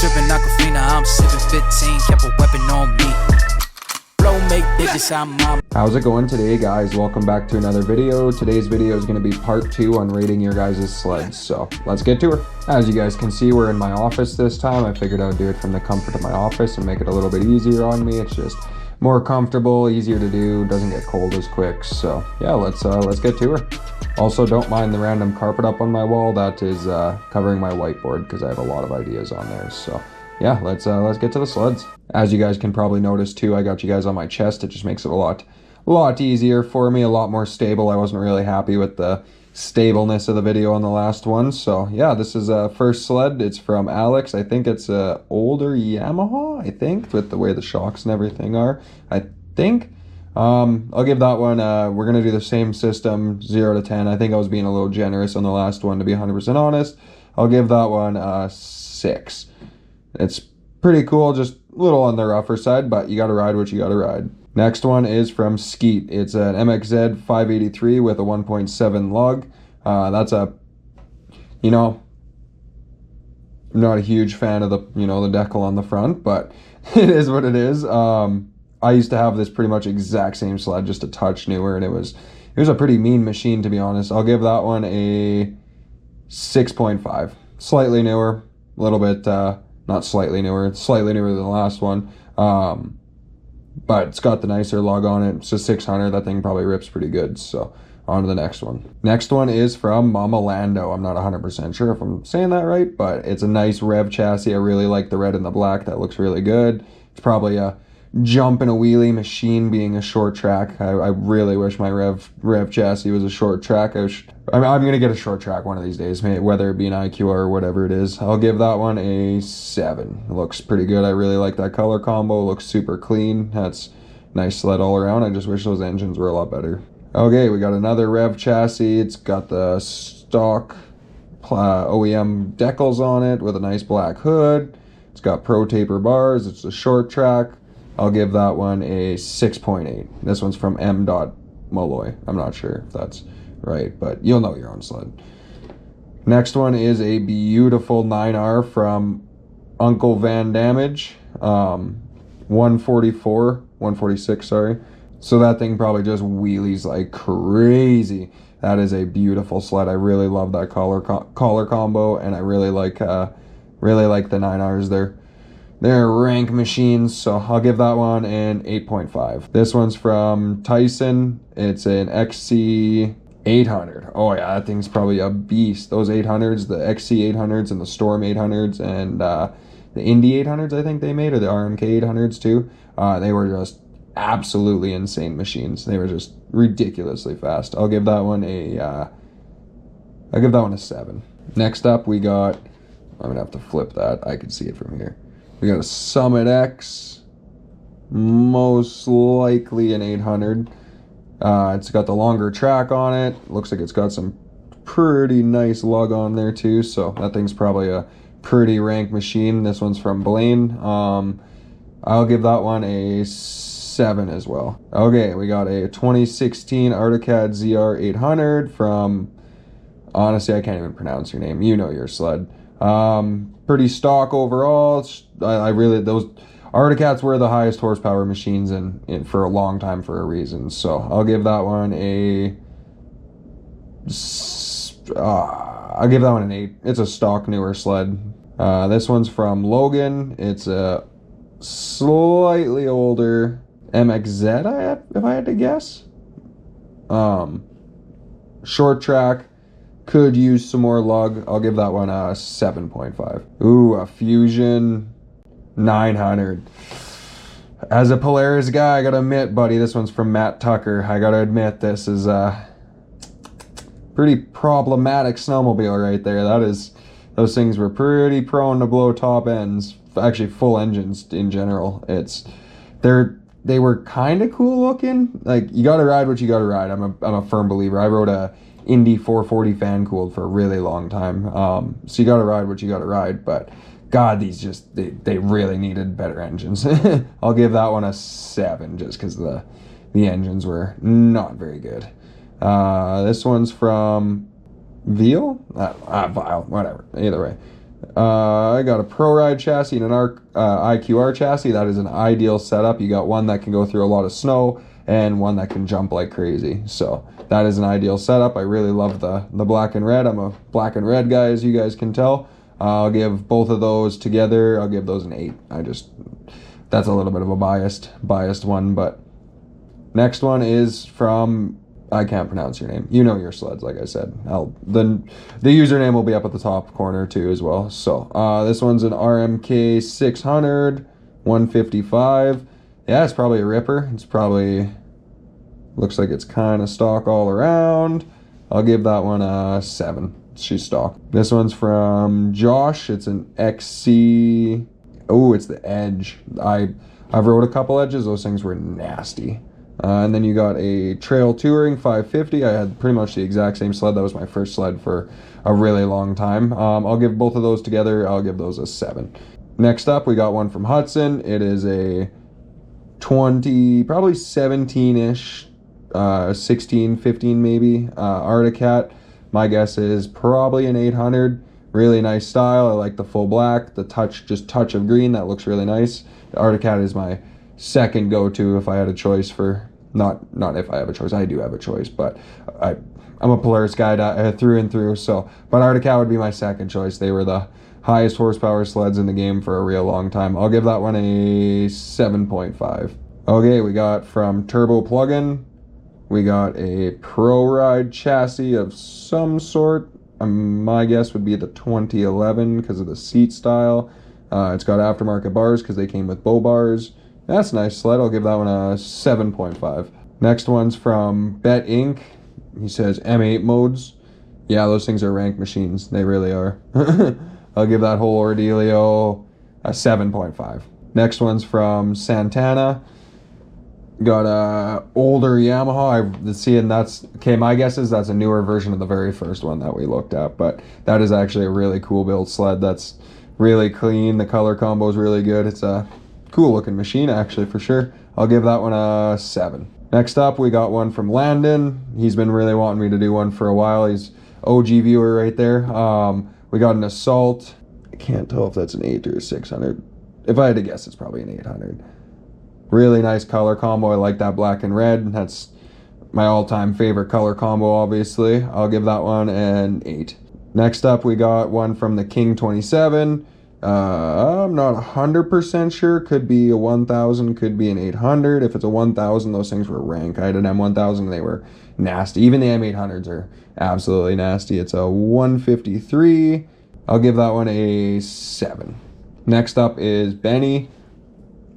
Tripping Aquafina, I'm sipping 15, kept a weapon on me. Flow make digits, I'm on. How's it going today, guys? Welcome back to another video. Today's video is going to be part 2 on rating your guys' sleds, so let's get to her. As you guys can see, we're in my office this time. I figured I would do it from the comfort of my office and make it a little bit easier on me. It's just more comfortable, easier to do, doesn't get cold as quick. So yeah, let's get to her. Also, don't mind the random carpet up on my wall. That is covering my whiteboard because I have a lot of ideas on there. So yeah, let's get to the sleds. As you guys can probably notice too, I got you guys on my chest. It just makes it a lot easier for me, a lot more stable. I wasn't really happy with the stableness of the video on the last one. So yeah, this is a first sled. It's from Alex. I think it's a older Yamaha, I think, with the way the shocks and everything are, I think. I'll give that one, we're gonna do the same system, 0 to 10. I think I was being a little generous on the last one, to be 100% honest. I'll give that one a 6. It's pretty cool, just a little on the rougher side, but you gotta ride what you gotta ride. Next one is from Skeet. It's an MXZ 583 with a 1.7 lug. That's a, you know, I'm not a huge fan of the, you know, the decal on the front, but it is what it is. I used to have this pretty much exact same sled, just a touch newer, and it was a pretty mean machine, to be honest. I'll give that one a 6.5. Slightly newer, a little bit, not slightly newer, it's slightly newer than the last one. But it's got the nicer lug on it. It's a 600. That thing probably rips pretty good. So on to the next one. Next one is from Mama Lando. I'm not 100% sure if I'm saying that right, but it's a nice Rev chassis. I really like the red and the black. That looks really good. It's probably a jump and a wheelie machine, being a short track. I really wish my Rev chassis was a short track. I'm gonna get a short track one of these days, whether it be an IQR or whatever it is. I'll give that one a 7. It looks pretty good. I really like that color combo. It looks super clean. That's nice sled all around. I just wish those engines were a lot better. Okay, we got another Rev chassis. It's got the stock OEM decals on it with a nice black hood. It's got pro taper bars. It's a short track. I'll give that one a 6.8. This one's from M. Molloy. I'm not sure if that's right, but you'll know your own sled. Next one is a beautiful 9R from Uncle Van Damage. 146, sorry. So that thing probably just wheelies like crazy. That is a beautiful sled. I really love that collar combo, and I really like the 9Rs. They're rank machines, so I'll give that one an 8.5. This one's from Tyson. It's an XC800. Oh yeah, that thing's probably a beast. Those 800s, the XC800s and the Storm 800s and the Indy 800s, I think they made, or the RMK 800s too. They were just absolutely insane machines. They were just ridiculously fast. I'll give that one a 7. Next up, we got, I'm gonna have to flip that. I can see it from here. We got a Summit X, most likely an 800. It's got the longer track on it. Looks like it's got some pretty nice lug on there too, so that thing's probably a pretty rank machine. This one's from Blaine. I'll give that one a 7 as well. Okay, we got a 2016 Articad ZR800 from, honestly, I can't even pronounce your name. You know your sled. Pretty stock overall. I really, those Articats were the highest horsepower machines in for a long time for a reason. So I'll give that one an 8. It's a stock newer sled. This one's from Logan. It's a slightly older MXZ, if I had to guess. Short track. Could use some more lug. I'll give that one a 7.5. Ooh, a Fusion 900. As a Polaris guy, I gotta admit, buddy, this one's from Matt Tucker. I gotta admit, this is a pretty problematic snowmobile right there. Those things were pretty prone to blow top ends. Actually, full engines in general. They were kind of cool looking. Like, you gotta ride what you gotta ride. I'm a firm believer. I rode a Indy 440 fan cooled for a really long time. So you gotta ride what you gotta ride, but God, these just, they really needed better engines. I'll give that one a 7 just because the engines were not very good. This one's from Veal? Vile, whatever. Either way. I got a Pro Ride chassis and an IQR chassis. That is an ideal setup. You got one that can go through a lot of snow and one that can jump like crazy. So that is an ideal setup. I really love the black and red. I'm a black and red guy, as you guys can tell. I'll give both of those together, I'll give those an 8. That's a little bit of a biased one, but next one is from, I can't pronounce your name. You know your Sleds, like I said. The username will be up at the top corner too as well. So this one's an RMK 600 155. Yeah, it's probably a ripper. It's probably, looks like it's kind of stock all around. I'll give that one a 7. She's stock. This one's from Josh. It's an XC. Oh, it's the Edge. I've rode a couple Edges. Those things were nasty. And then you got a Trail Touring 550. I had pretty much the exact same sled. That was my first sled for a really long time. I'll give both of those together. I'll give those a 7. Next up, we got one from Hudson. It is a 20, probably 17-ish, 16, 15 maybe, Arctic Cat. My guess is probably an 800. Really nice style. I like the full black, the touch of green. That looks really nice. The Arctic Cat is my second go-to if I had a choice for, not if I have a choice, I do have a choice, but I'm a Polaris guy through and through, so, but Arctic Cat would be my second choice. They were the highest horsepower sleds in the game for a real long time. I'll give that one a 7.5. Okay, we got from Turbo Plugin, we got a Pro Ride chassis of some sort. My guess would be the 2011 because of the seat style. It's got aftermarket bars because they came with bow bars. That's a nice sled. I'll give that one a 7.5. Next one's from Bet Inc. He says M8 modes. Yeah, those things are rank machines. They really are. I'll give that whole ordealio a 7.5. Next one's from Santana. Got a older Yamaha. Seeing that's okay. My guess is that's a newer version of the very first one that we looked at, but that is actually a really cool built sled. That's really clean. The color combo is really good. It's a cool looking machine, actually, for sure. I'll give that one a 7. Next up, we got one from Landon. He's been really wanting me to do one for a while. He's OG viewer right there. We got an Assault. I can't tell if that's an 8 or a 600. If I had to guess, it's probably an 800. Really nice color combo. I like that black and red. That's my all-time favorite color combo, obviously. I'll give that one an 8. Next up, we got one from the King 27. I'm not 100% sure. Could be a 1000, could be an 800. If it's a 1000, those things were rank. I had an M1000 and they were nasty. Even the M800s are absolutely nasty. It's a 153. I'll give that one a 7. Next up is Benny.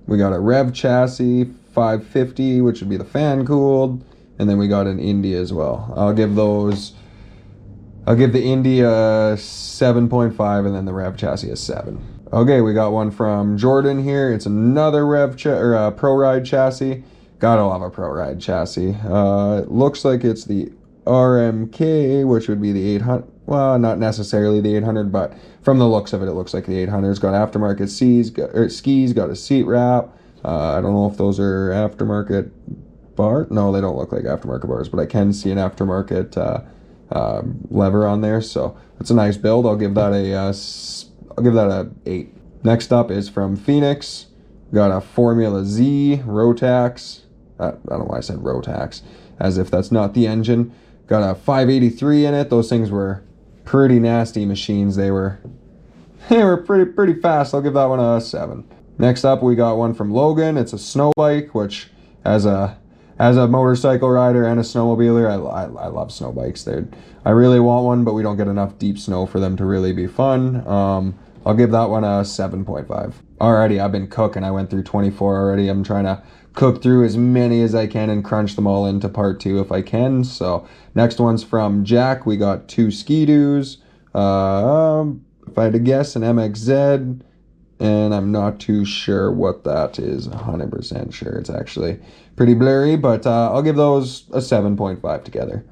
We got a Rev chassis 550, which would be the fan cooled, and then we got an Indy as well. I'll give the Indy a 7.5 and then the Rev chassis a 7. Okay, we got one from Jordan here. It's another Pro Ride chassis. Gotta love a Pro Ride chassis. It looks like it's the RMK, which would be the 800. Well, not necessarily the 800, but from the looks of it, it looks like the 800. It's got aftermarket skis, got a seat wrap. I don't know if those are aftermarket bars. No, they don't look like aftermarket bars, but I can see an aftermarket lever on there, so it's a nice build. I'll give that a 8. Next up is from Phoenix. Got a Formula Z Rotax. I don't know why I said Rotax, as if that's not the engine. Got a 583 in it. Those things were pretty nasty machines. They were pretty fast. I'll give that one a 7. Next up, we got one from Logan. It's a snow bike, which as a motorcycle rider and a snowmobiler, I love snow bikes. I really want one, but we don't get enough deep snow for them to really be fun. I'll give that one a 7.5. Alrighty, I've been cooking. I went through 24 already. I'm trying to cook through as many as I can and crunch them all into part 2 if I can. So next one's from Jack. We got 2 Ski-Doos. If I had to guess, an MXZ. And I'm not too sure what that is. 100% sure. It's actually pretty blurry, but I'll give those a 7.5 together.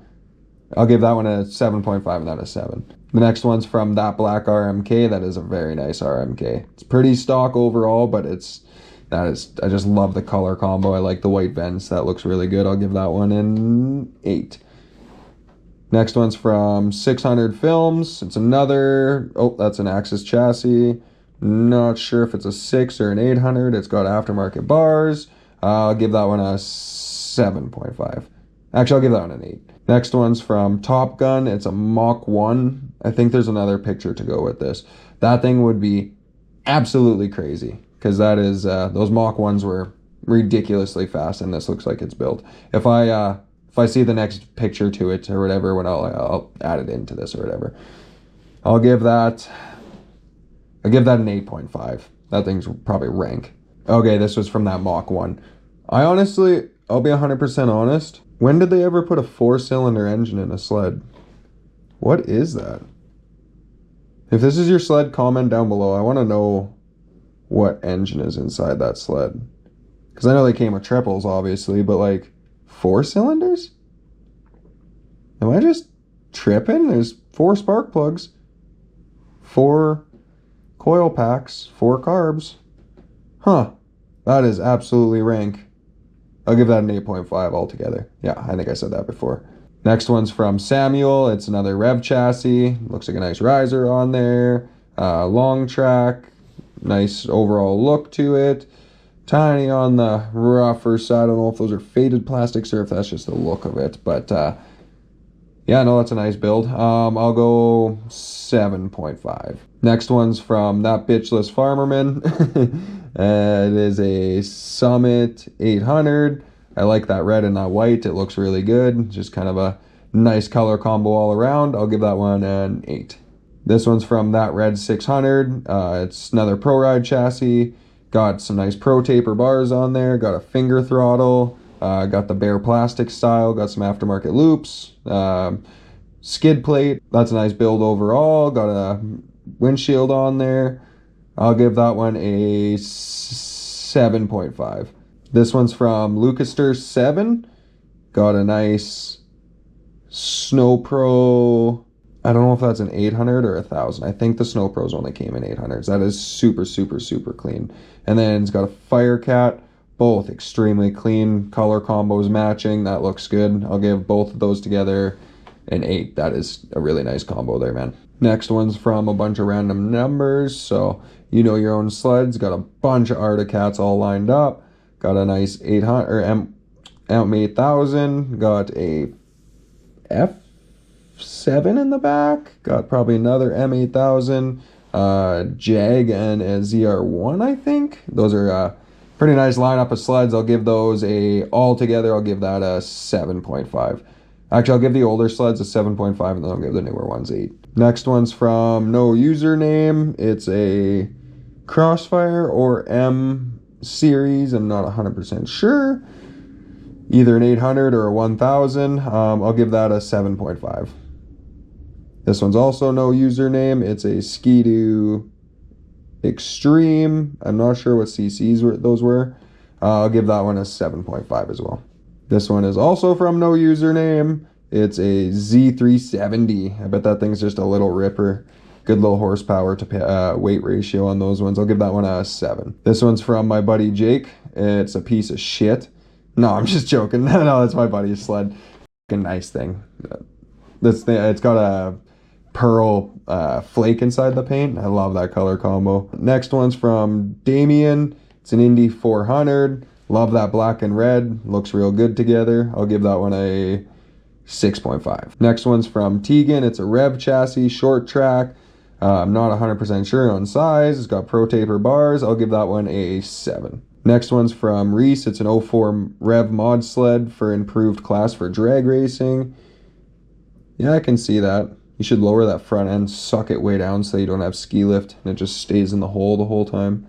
I'll give that one a 7.5 and that a 7. The next one's from That Black RMK. That is a very nice RMK. It's pretty stock overall, but I just love the color combo. I like the white vents. That looks really good. I'll give that one an 8. Next one's from 600 Films. It's another, oh, that's an Axis chassis. Not sure if it's a 6 or an 800. It's got aftermarket bars. I'll give that one a 7.5. Actually, I'll give that one an 8. Next one's from Top Gun. It's a Mach 1. I think there's another picture to go with this. That thing would be absolutely crazy, because that is, those Mach 1s were ridiculously fast, and this looks like it's built. If I see the next picture to it or whatever, when I'll add it into this or whatever. I'll give that an 8.5. That thing's probably rank. Okay, this was from that Mach 1. I'll be 100% honest. When did they ever put a 4-cylinder engine in a sled? What is that? If this is your sled, comment down below. I want to know what engine is inside that sled. Because I know they came with triples, obviously, but like 4 cylinders? Am I just tripping? There's 4 spark plugs, 4 coil packs, 4 carbs. Huh. That is absolutely rank. I'll give that an 8.5 altogether. Yeah, I think I said that before. Next one's from Samuel. It's another Rev chassis. Looks like a nice riser on there. Long track. Nice overall look to it. Tiny on the rougher side. I don't know if those are faded plastics or if that's just the look of it. But yeah, no, that's a nice build. I'll go 7.5. Next one's from That Bitchless Farmerman. It is a Summit 800. I like that red and that white. It looks really good. Just kind of a nice color combo all around. I'll give that one an 8. This one's from That Red 600. It's another Pro Ride chassis. Got some nice Pro Taper bars on there. Got a finger throttle. Got the bare plastic style. Got some aftermarket loops. Skid plate. That's a nice build overall. Got a windshield on there. I'll give that one a 7.5. This one's from Lucaster 7. Got a nice Snow Pro. I don't know if that's an 800 or 1,000. I think the Snow Pros only came in 800s. That is super, super, super clean. And then it's got a Fire Cat. Both extremely clean. Color combos matching. That looks good. I'll give both of those together an 8. That is a really nice combo there, man. Next one's from a bunch of random numbers. So you know your own sleds. Got a bunch of Articats all lined up. Got a nice 800 or M8000. Got a F7 in the back. Got probably another M8000. Jag and a ZR1, I think. Those are pretty nice lineup of sleds. I'll give those all together, I'll give that a 7.5. Actually, I'll give the older sleds a 7.5, and then I'll give the newer ones 8. Next one's from No Username. It's a Crossfire or M series. I'm not 100% sure. Either an 800 or a 1000. I'll give that a 7.5. This one's also No Username. It's a Ski-Doo Extreme. I'm not sure what CCs those were. I'll give that one a 7.5 as well. This one is also from No Username. It's a Z370. I bet that thing's just a little ripper. Good little horsepower to weight ratio on those ones. I'll give that one a 7. This one's from my buddy Jake. It's a piece of shit. No, I'm just joking. No, that's my buddy's sled. A nice thing. This thing, it's got a pearl flake inside the paint. I love that color combo. Next one's from Damien. It's an Indy 400. Love that black and red. Looks real good together. I'll give that one a 6.5. Next one's from Tegan. It's a Rev chassis, short track. I'm not 100% sure on size. It's got Pro Taper bars. I'll give that one a 7. Next one's from Reese. It's an 04 Rev mod sled for improved class for drag racing. Yeah, I can see that. You should lower that front end, suck it way down so you don't have ski lift and it just stays in the hole the whole time.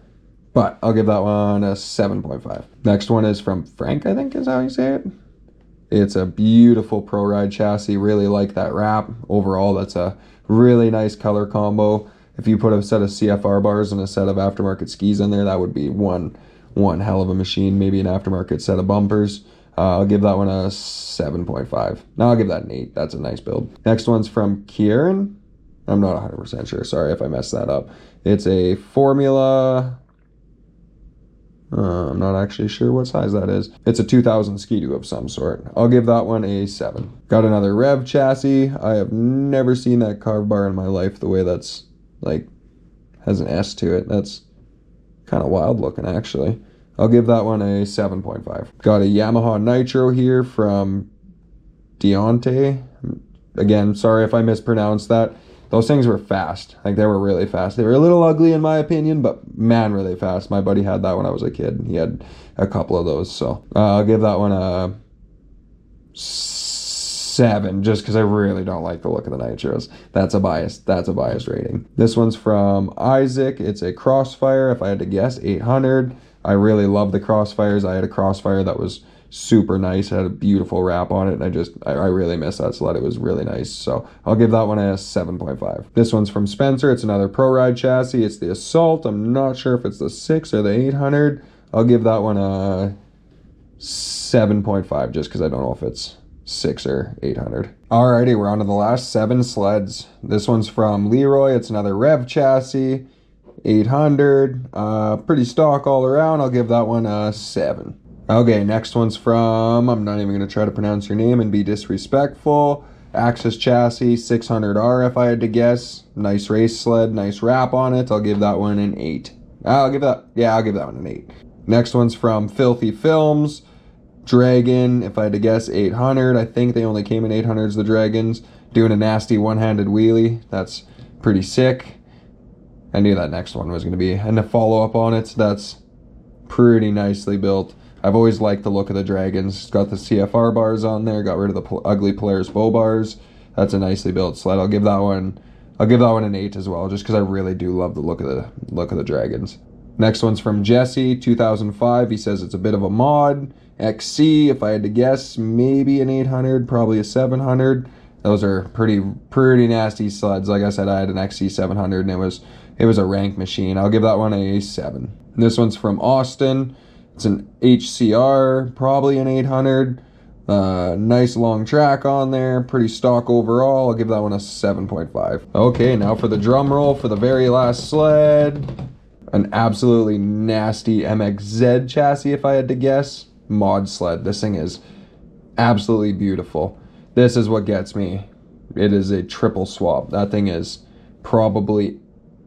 But I'll give that one a 7.5. Next one is from Frank, I think is how you say it. It's a beautiful Pro Ride chassis. Really like that wrap. Overall, that's a really nice color combo. If you put a set of CFR bars and a set of aftermarket skis in there, that would be one hell of a machine. Maybe an aftermarket set of bumpers. I'll give that one a 7.5. No, I'll give that an 8. That's a nice build. Next one's from Kieran. I'm not 100% sure. Sorry if I messed that up. It's a Formula I'm not actually sure what size that is. It's a 2000 Ski-Doo of some sort. I'll give that one a 7. Got another Rev chassis. I have never seen that carb bar in my life, the way that's like has an S to it. That's kind of wild looking, actually. I'll give that one a 7.5. Got a Yamaha Nitro here from Deontay. Again, sorry if I mispronounced that. Those things were fast. Like, they were really fast. They were a little ugly in my opinion, but man, really fast. My buddy had that when I was a kid. He had a couple of those, so I'll give that one a 7, just because I really don't like the look of the Nitros. That's a biased rating. This one's from Isaac. It's a Crossfire, if I had to guess, 800. I really love the Crossfires. I had a Crossfire that was super nice. It had a beautiful wrap on it, and I really miss that sled. It was really nice, so I'll give that one a 7.5. This one's from Spencer. It's another Pro Ride chassis. It's the Assault. I'm not sure if it's the 6 or the 800. I'll give that one a 7.5, just because I don't know if it's 6 or 800. Alrighty, we're on to the last 7 sleds. This one's from Leroy. It's another Rev chassis, 800. Pretty stock all around. I'll give that one a 7. Okay, next one's from, I'm not even going to try to pronounce your name and be disrespectful, Axis chassis, 600R if I had to guess. Nice race sled, nice wrap on it. I'll give that one an 8. I'll give that one an 8. Next one's from Filthy Films. Dragon, if I had to guess, 800. I think they only came in 800s, the Dragons. Doing a nasty one-handed wheelie. That's pretty sick. I knew that next one was going to be, and a follow-up on it. That's pretty nicely built. I've always liked the look of the Dragons. It's got the CFR bars on there. Got rid of the ugly Polaris bow bars. That's a nicely built sled. I'll give that one an 8 as well, just because I really do love the look of the Dragons. Next one's from Jesse, 2005. He says it's a bit of a mod. XC, if I had to guess, maybe an 800, probably a 700. Those are pretty nasty sleds. Like I said, I had an XC 700, and it was a rank machine. I'll give that one a 7. This one's from Austin. It's an HCR, probably an 800. Nice long track on there, pretty stock overall. I'll give that one a 7.5. Okay, now for the drum roll for the very last sled. An absolutely nasty MXZ chassis, if I had to guess. Mod sled. This thing is absolutely beautiful. This is what gets me. It is a triple swap. That thing is probably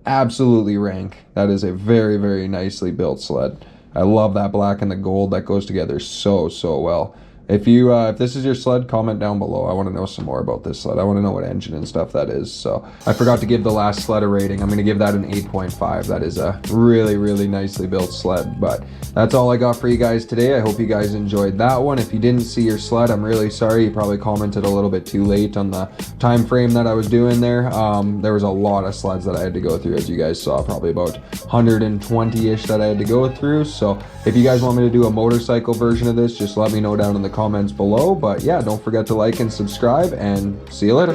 absolutely rank. That is a very, very nicely built sled. I love that black and the gold. That goes together so well. If this is your sled, comment down below. I want to know some more about this sled. I want to know what engine and stuff that is. So I forgot to give the last sled a rating. I'm going to give that an 8.5. That is a really nicely built sled. But that's all I got for you guys today. I hope you guys enjoyed that one. If you didn't see your sled, I'm really sorry. You probably commented a little bit too late on the time frame that I was doing there. There was a lot of sleds that I had to go through, as you guys saw. Probably about 120-ish that I had to go through. So if you guys want me to do a motorcycle version of this, just let me know down in the comments below. But yeah, don't forget to like and subscribe, and see you later.